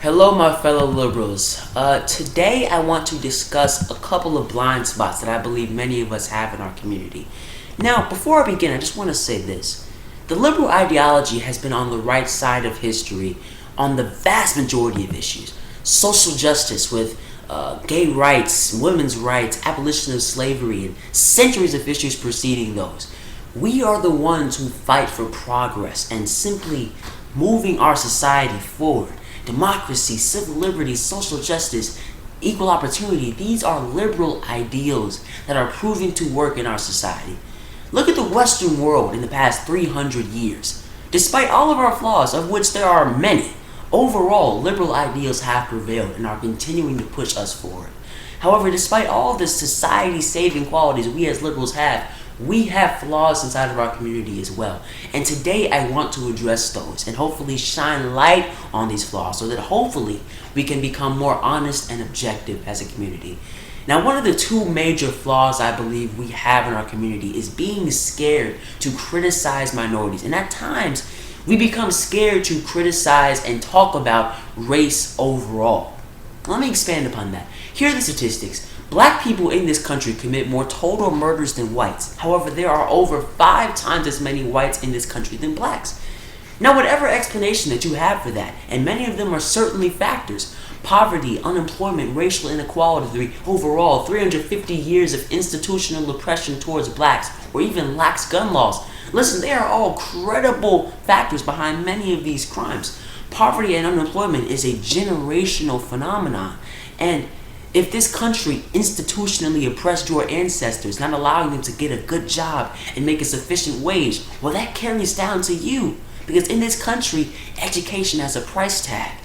Hello, my fellow liberals. Today I want to discuss a couple of blind spots that I believe many of us have in our community. Now, before I begin, I just want to say this. The liberal ideology has been on the right side of history on the vast majority of issues. Social justice with gay rights, women's rights, abolition of slavery, and centuries of issues preceding those. We are the ones who fight for progress and simply moving our society forward. Democracy, civil liberties, social justice, equal opportunity, these are liberal ideals that are proving to work in our society. Look at the Western world in the past 300 years. Despite all of our flaws, of which there are many, overall, liberal ideals have prevailed and are continuing to push us forward. However, despite all the society-saving qualities we as liberals have, we have flaws inside of our community as well. And today I want to address those and hopefully shine light on these flaws so that hopefully we can become more honest and objective as a community. Now, one of the two major flaws I believe we have in our community is being scared to criticize minorities. And at times, we become scared to criticize and talk about race overall. Let me expand upon that. Here are the statistics. Black people in this country commit more total murders than whites. However, there are over 5 times as many whites in this country than blacks. Now, whatever explanation that you have for that, and many of them are certainly factors, poverty, unemployment, racial inequality, overall 350 years of institutional oppression towards blacks, or even lax gun laws. Listen, they are all credible factors behind many of these crimes. Poverty and unemployment is a generational phenomenon, and if this country institutionally oppressed your ancestors, not allowing them to get a good job and make a sufficient wage, well, that carries down to you. Because in this country, education has a price tag.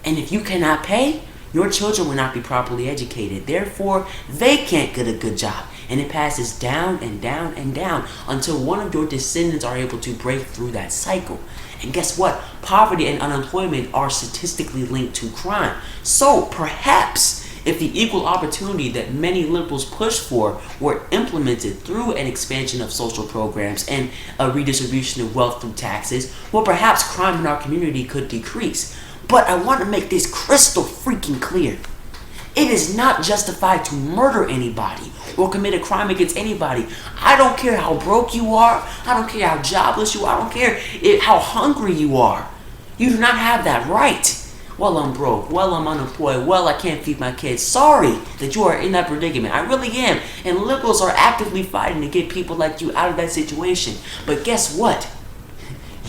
And if you cannot pay, your children will not be properly educated. Therefore, they can't get a good job. And it passes down and down and down until one of your descendants are able to break through that cycle. And guess what? Poverty and unemployment are statistically linked to crime. So perhaps if the equal opportunity that many liberals push for were implemented through an expansion of social programs and a redistribution of wealth through taxes, well, perhaps crime in our community could decrease. But I want to make this crystal freaking clear. It is not justified to murder anybody or commit a crime against anybody. I don't care how broke you are. I don't care how jobless you are. I don't care how hungry you are. You do not have that right. Well, I'm broke. Well, I'm unemployed. Well, I can't feed my kids. Sorry that you are in that predicament. I really am. And liberals are actively fighting to get people like you out of that situation. But guess what?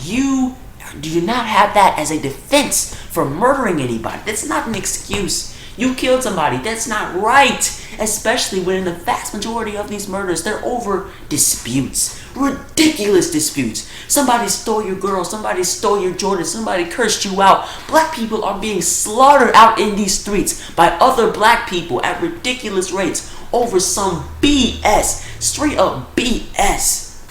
You do not have that as a defense for murdering anybody. That's not an excuse. You killed somebody. That's not right. Especially when in the vast majority of these murders, they're over disputes. Ridiculous disputes. Somebody stole your girl. Somebody stole your Jordan. Somebody cursed you out. Black people are being slaughtered out in these streets by other black people at ridiculous rates over some BS. Straight up BS.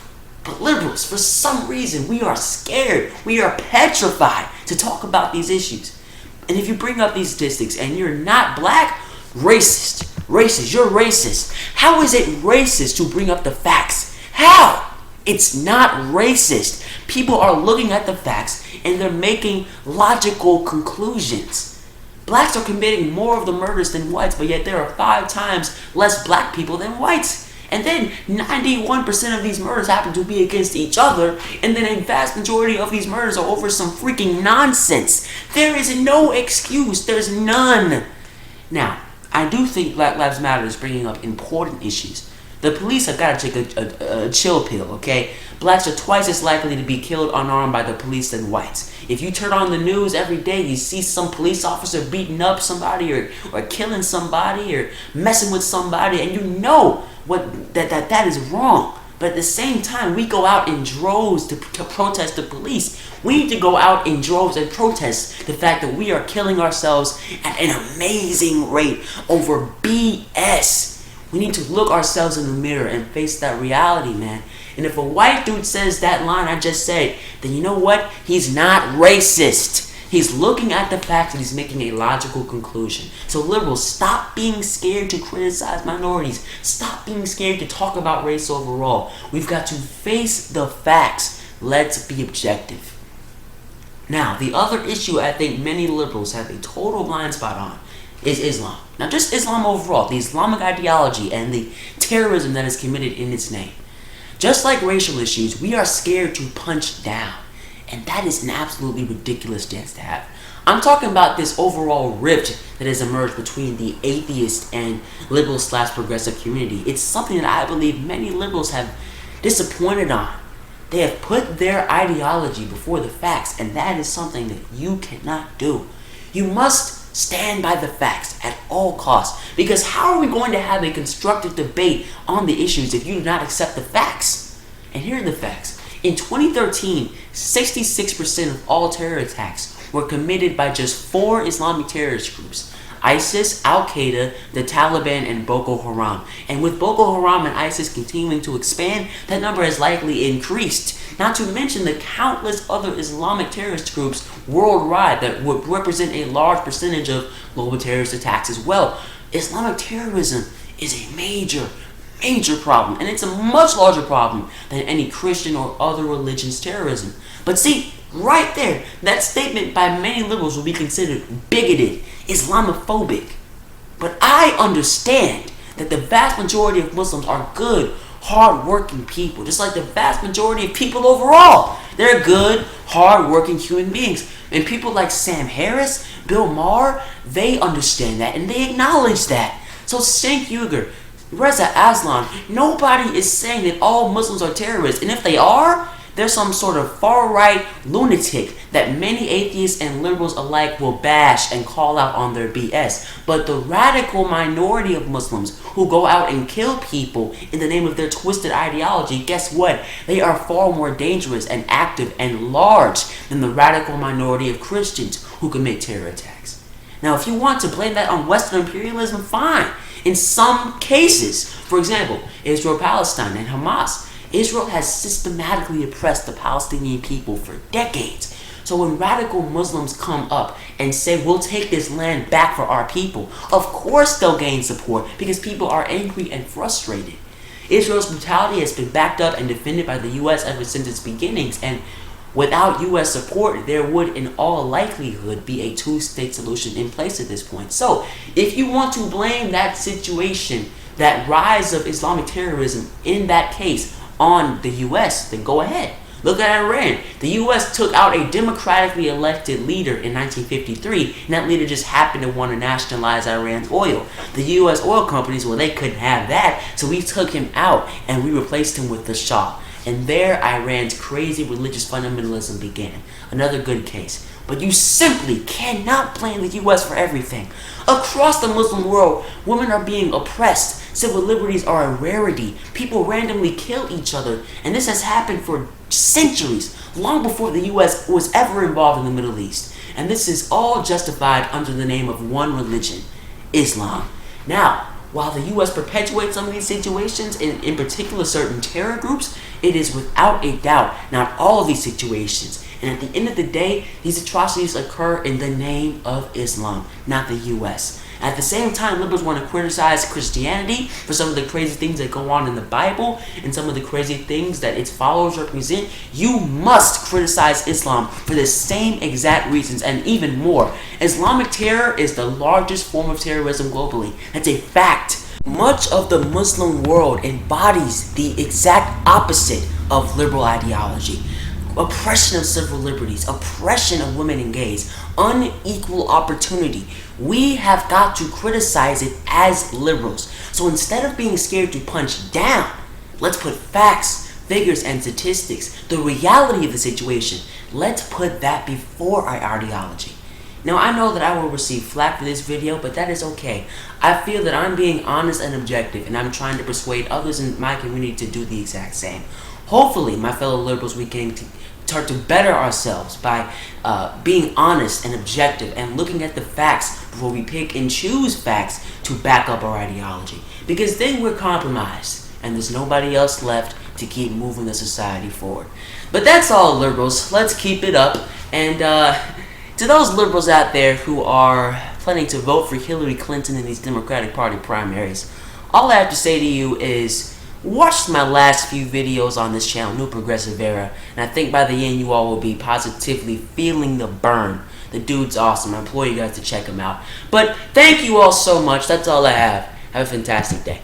But liberals, for some reason, we are scared. We are petrified to talk about these issues. And if you bring up these statistics and you're not black, racist. Racist. You're racist. How is it racist to bring up the facts? How? It's not racist. People are looking at the facts and they're making logical conclusions. Blacks are committing more of the murders than whites, but yet there are 5 times less black people than whites. And then 91% of these murders happen to be against each other, and then a vast majority of these murders are over some freaking nonsense. There is no excuse. There's none. Now, I do think Black Lives Matter is bringing up important issues. The police have got to take a chill pill, okay? Blacks are twice as likely to be killed unarmed by the police than whites. If you turn on the news every day, you see some police officer beating up somebody or killing somebody or messing with somebody, and you know that is wrong. But at the same time, we go out in droves to protest the police. We need to go out in droves and protest the fact that we are killing ourselves at an amazing rate over BS. We need to look ourselves in the mirror and face that reality, man. And if a white dude says that line I just said, then you know what? He's not racist. He's looking at the facts and he's making a logical conclusion. So liberals, stop being scared to criticize minorities. Stop being scared to talk about race overall. We've got to face the facts. Let's be objective. Now, the other issue I think many liberals have a total blind spot on is Islam. Not just Islam overall, the Islamic ideology and the terrorism that is committed in its name. Just like racial issues, we are scared to punch down. And that is an absolutely ridiculous stance to have. I'm talking about this overall rift that has emerged between the atheist and liberal/progressive community. It's something that I believe many liberals have disappointed on. They have put their ideology before the facts, and that is something that you cannot do. You must stand by the facts at all costs, because how are we going to have a constructive debate on the issues if you do not accept the facts? And here are the facts. In 2013, 66% of all terror attacks were committed by just 4 Islamic terrorist groups: ISIS, Al-Qaeda, the Taliban, and Boko Haram. And with Boko Haram and ISIS continuing to expand, that number has likely increased. Not to mention the countless other Islamic terrorist groups worldwide that would represent a large percentage of global terrorist attacks as well. Islamic terrorism is a major problem, and it's a much larger problem than any Christian or other religion's terrorism. But see, right there, that statement by many liberals will be considered bigoted, Islamophobic. But I understand that the vast majority of Muslims are good, hard-working people, just like the vast majority of people overall. They're good, hard-working human beings. And people like Sam Harris, Bill Maher, they understand that and they acknowledge that. So Cenk Uygur, Reza Aslan, nobody is saying that all Muslims are terrorists. And if they are, they're some sort of far-right lunatic that many atheists and liberals alike will bash and call out on their BS. But the radical minority of Muslims who go out and kill people in the name of their twisted ideology, guess what? They are far more dangerous and active and large than the radical minority of Christians who commit terror attacks. Now, if you want to blame that on Western imperialism, fine. In some cases, for example, Israel-Palestine and Hamas, Israel has systematically oppressed the Palestinian people for decades. So when radical Muslims come up and say, we'll take this land back for our people, of course they'll gain support because people are angry and frustrated. Israel's brutality has been backed up and defended by the U.S. ever since its beginnings, and without U.S. support, there would in all likelihood be a two-state solution in place at this point. So if you want to blame that situation, that rise of Islamic terrorism in that case, on the U.S., then go ahead. Look at Iran. The U.S. took out a democratically elected leader in 1953, and that leader just happened to want to nationalize Iran's oil. The U.S. oil companies, well, they couldn't have that, so we took him out and we replaced him with the Shah. And there, Iran's crazy religious fundamentalism began. Another good case. But you simply cannot blame the U.S. for everything. Across the Muslim world, women are being oppressed. Civil liberties are a rarity. People randomly kill each other. And this has happened for centuries, long before the U.S. was ever involved in the Middle East. And this is all justified under the name of one religion, Islam. Now, while the U.S. perpetuates some of these situations, in particular certain terror groups, it is without a doubt not all of these situations. And at the end of the day, these atrocities occur in the name of Islam, not the U.S. At the same time, liberals want to criticize Christianity for some of the crazy things that go on in the Bible and some of the crazy things that its followers represent. You must criticize Islam for the same exact reasons and even more. Islamic terror is the largest form of terrorism globally. That's a fact. Much of the Muslim world embodies the exact opposite of liberal ideology. Oppression of civil liberties, oppression of women and gays, unequal opportunity. We have got to criticize it as liberals. So instead of being scared to punch down, let's put facts, figures, and statistics, the reality of the situation. Let's put that before our ideology. Now, I know that I will receive flack for this video, but that is okay. I feel that I'm being honest and objective, and I'm trying to persuade others in my community to do the exact same. Hopefully, my fellow liberals, we can start to better ourselves by being honest and objective and looking at the facts before we pick and choose facts to back up our ideology. Because then we're compromised, and there's nobody else left to keep moving the society forward. But that's all, liberals. Let's keep it up. And to those liberals out there who are planning to vote for Hillary Clinton in these Democratic Party primaries, all I have to say to you is, watch my last few videos on this channel, New Progressive Era, and I think by the end you all will be positively feeling the burn. The dude's awesome. I implore you guys to check him out. But thank you all so much. That's all I have. Have a fantastic day.